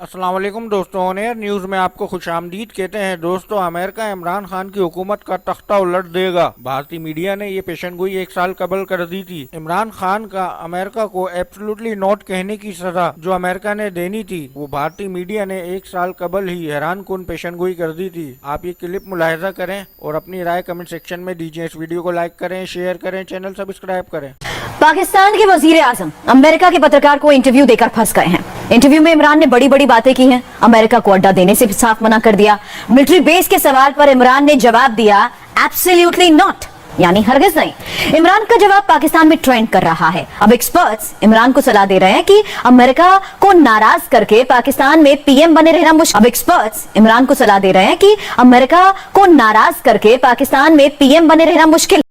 अस्सलाम वालेकुम दोस्तों, ऑन एयर न्यूज में आपको खुशामदीद कहते हैं। दोस्तों, अमेरिका इमरान खान की हुकूमत का तख्ता उलट देगा। भारतीय मीडिया ने ये पेशनगोई 1 साल कबल कर दी थी। इमरान खान का अमेरिका को एब्सोल्युटली नॉट कहने की सजा जो अमेरिका ने देनी थी, वो भारतीय मीडिया ने 1 साल कबल ही हैरान कुन पेशनगोई कर दी थी। आप ये क्लिप मुलाहिजा करें और अपनी राय कमेंट सेक्शन में दीजिए। इस वीडियो को लाइक करें, शेयर करें, चैनल सब्सक्राइब करें। पाकिस्तान के वजीर आजम अमेरिका के पत्रकार को इंटरव्यू देकर फंस गए हैं। इंटरव्यू में इमरान ने बड़ी बड़ी बातें की हैं। अमेरिका को अड्डा देने से भी साफ मना कर दिया। मिलिट्री बेस के सवाल पर इमरान ने जवाब दिया एब्सोल्युटली नॉट, यानी हरगिज नहीं। इमरान का जवाब पाकिस्तान में ट्रेंड कर रहा है। अब एक्सपर्ट्स इमरान को सलाह दे रहे हैं कि अमेरिका को नाराज करके पाकिस्तान में पीएम बने रहना मुश्किल। अब एक्सपर्ट्स इमरान को सलाह दे रहे हैं कि अमेरिका को नाराज करके पाकिस्तान में पीएम बने रहना मुश्किल।